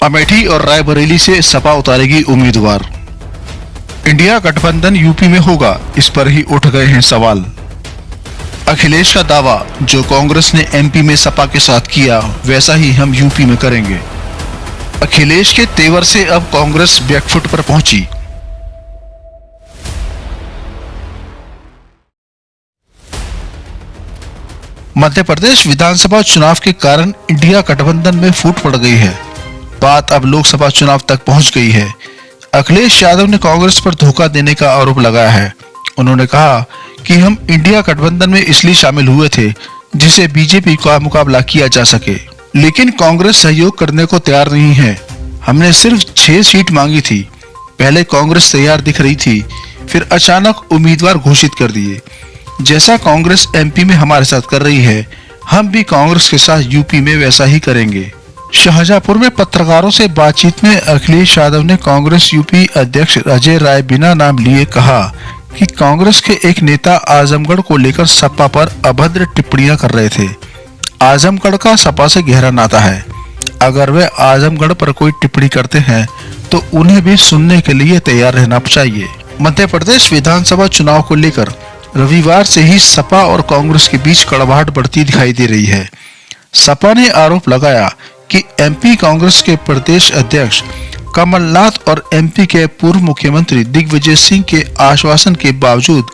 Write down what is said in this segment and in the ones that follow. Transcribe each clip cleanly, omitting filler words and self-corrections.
अमेठी और रायबरेली से सपा उतारेगी उम्मीदवार। इंडिया गठबंधन यूपी में होगा, इस पर ही उठ गए हैं सवाल। अखिलेश का दावा, जो कांग्रेस ने एमपी में सपा के साथ किया वैसा ही हम यूपी में करेंगे। अखिलेश के तेवर से अब कांग्रेस बैकफुट पर पहुंची। मध्य प्रदेश विधानसभा चुनाव के कारण इंडिया गठबंधन में फूट पड़ गई है। बात अब लोकसभा चुनाव तक पहुंच गई है। अखिलेश यादव ने कांग्रेस पर धोखा देने का आरोप लगाया है। उन्होंने कहा कि हम इंडिया गठबंधन में इसलिए शामिल हुए थे जिसे बीजेपी का मुकाबला किया जा सके, लेकिन कांग्रेस सहयोग करने को तैयार नहीं है। हमने सिर्फ 6 सीट मांगी थी। पहले कांग्रेस तैयार दिख रही थी, फिर अचानक उम्मीदवार घोषित कर दिए। जैसा कांग्रेस एमपी में हमारे साथ कर रही है, हम भी कांग्रेस के साथ यूपी में वैसा ही करेंगे। शाहजहांपुर में पत्रकारों से बातचीत में अखिलेश यादव ने कांग्रेस यूपी अध्यक्ष अजय राय बिना नाम लिए कहा कि कांग्रेस के एक नेता आजमगढ़ को लेकर सपा पर अभद्र टिप्पणियां कर रहे थे। आजमगढ़ का सपा से गहरा नाता है। अगर वे आजमगढ़ पर कोई टिप्पणी करते हैं तो उन्हें भी सुनने के लिए तैयार रहना चाहिए। मध्य प्रदेश विधानसभा चुनाव को लेकर रविवार से ही सपा और कांग्रेस के बीच कड़वाहट बढ़ती दिखाई दे रही है। सपा ने आरोप लगाया कि एमपी कांग्रेस के प्रदेश अध्यक्ष कमलनाथ और एमपी के पूर्व मुख्यमंत्री दिग्विजय सिंह के आश्वासन के बावजूद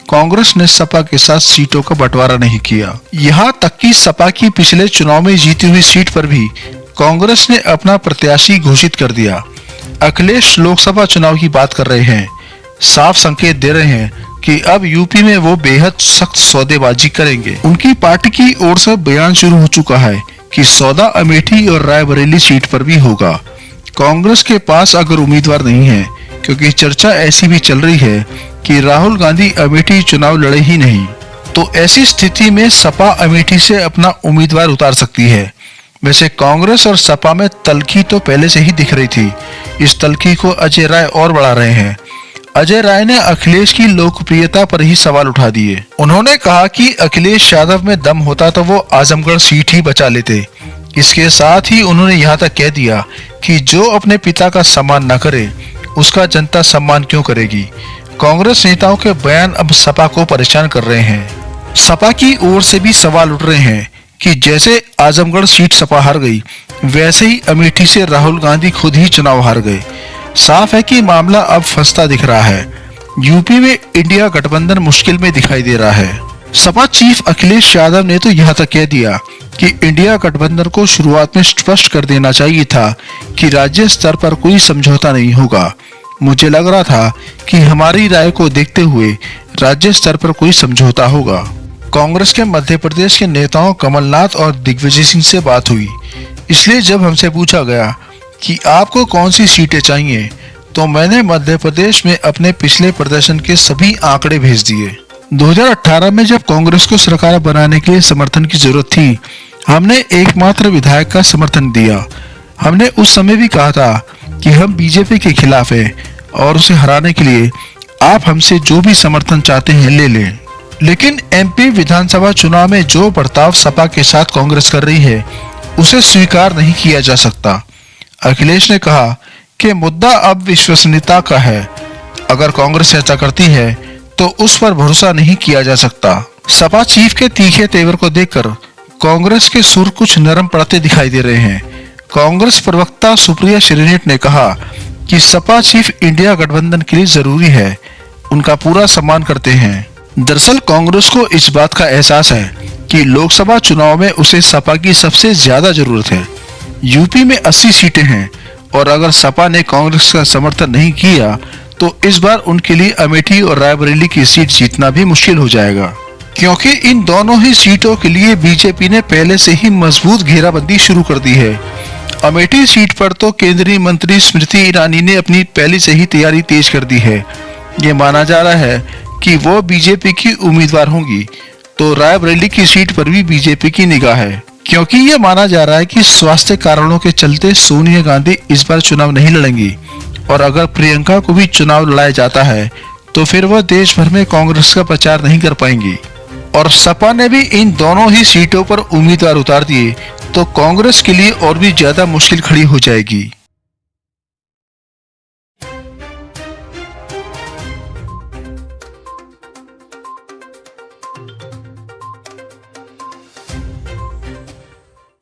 कांग्रेस ने सपा के साथ सीटों का बंटवारा नहीं किया। यहाँ तक कि सपा की पिछले चुनाव में जीती हुई सीट पर भी कांग्रेस ने अपना प्रत्याशी घोषित कर दिया। अखिलेश लोकसभा चुनाव की बात कर रहे हैं, साफ संकेत दे रहे हैं कि अब यूपी में वो बेहद सख्त सौदेबाजी करेंगे। उनकी पार्टी की ओर से बयान शुरू हो चुका है कि सौदा अमेठी और रायबरेली सीट पर भी होगा। कांग्रेस के पास अगर उम्मीदवार नहीं है, क्योंकि चर्चा ऐसी भी चल रही है कि राहुल गांधी अमेठी चुनाव लड़े ही नहीं, तो ऐसी स्थिति में सपा अमेठी से अपना उम्मीदवार उतार सकती है। वैसे कांग्रेस और सपा में तल्खी तो पहले से ही दिख रही थी। इस तल्खी को अजय राय और बढ़ा रहे हैं। अजय राय ने अखिलेश की लोकप्रियता पर ही सवाल उठा दिए। उन्होंने कहा कि अखिलेश यादव में दम होता तो वो आजमगढ़ सीट ही बचा लेते। इसके साथ ही उन्होंने यहाँ तक कह दिया कि जो अपने पिता का सम्मान न करे उसका जनता सम्मान क्यों करेगी। कांग्रेस नेताओं के बयान अब सपा को परेशान कर रहे हैं। सपा की ओर से भी सवाल उठ रहे हैं कि जैसे आजमगढ़ सीट सपा हार गई, वैसे ही अमेठी से राहुल गांधी खुद ही चुनाव हार गए। साफ है कि मामला अब फंसता दिख रहा है। यूपी में इंडिया गठबंधन मुश्किल में दिखाई दे रहा है। सपा चीफ अखिलेश यादव ने तो यहाँ तक कह दिया कि इंडिया गठबंधन को शुरुआत में स्पष्ट कर देना चाहिए था कि राज्य स्तर पर कोई समझौता नहीं होगा। मुझे लग रहा था कि हमारी राय को देखते हुए राज्य स्तर पर कोई समझौता होगा। कांग्रेस के मध्य प्रदेश के नेताओं कमलनाथ और दिग्विजय सिंह से बात हुई, इसलिए जब हमसे पूछा गया कि आपको कौन सी सीटें चाहिए, तो मैंने मध्य प्रदेश में अपने पिछले प्रदर्शन के सभी आंकड़े भेज दिए। 2018 में जब कांग्रेस को सरकार बनाने के लिए समर्थन की जरूरत थी, हमने एकमात्र विधायक का समर्थन दिया। हमने उस समय भी कहा था कि हम बीजेपी के खिलाफ हैं और उसे हराने के लिए आप हमसे जो भी समर्थन चाहते हैं ले लें। लेकिन एमपी विधानसभा चुनाव में जो बर्ताव सपा के साथ कांग्रेस कर रही है, उसे स्वीकार नहीं किया जा सकता। अखिलेश ने कहा कि मुद्दा अब विश्वसनीयता का है। अगर कांग्रेस ऐसा करती है तो उस पर भरोसा नहीं किया जा सकता। सपा चीफ के तीखे तेवर को देखकर कांग्रेस के सुर कुछ नरम पड़ते दिखाई दे रहे हैं। कांग्रेस प्रवक्ता सुप्रिया श्रीनेट ने कहा कि सपा चीफ इंडिया गठबंधन के लिए जरूरी है, उनका पूरा सम्मान करते हैं। दरअसल कांग्रेस को इस बात का एहसास है कि लोकसभा चुनाव में उसे सपा की सबसे ज्यादा जरूरत है। यूपी में 80 सीटें हैं और अगर सपा ने कांग्रेस का समर्थन नहीं किया तो इस बार उनके लिए अमेठी और रायबरेली की सीट जीतना भी मुश्किल हो जाएगा, क्योंकि इन दोनों ही सीटों के लिए बीजेपी ने पहले से ही मजबूत घेराबंदी शुरू कर दी है। अमेठी सीट पर तो केंद्रीय मंत्री स्मृति ईरानी ने अपनी पहले से ही तैयारी तेज कर दी है। ये माना जा रहा है कि वो बीजेपी की उम्मीदवार होंगी, तो रायबरेली की सीट पर भी बीजेपी की निगाह है, क्योंकि ये माना जा रहा है कि स्वास्थ्य कारणों के चलते सोनिया गांधी इस बार चुनाव नहीं लड़ेंगी और अगर प्रियंका को भी चुनाव लड़ाया जाता है तो फिर वह देश भर में कांग्रेस का प्रचार नहीं कर पाएंगी। और सपा ने भी इन दोनों ही सीटों पर उम्मीदवार उतार दिए तो कांग्रेस के लिए और भी ज्यादा मुश्किल खड़ी हो जाएगी।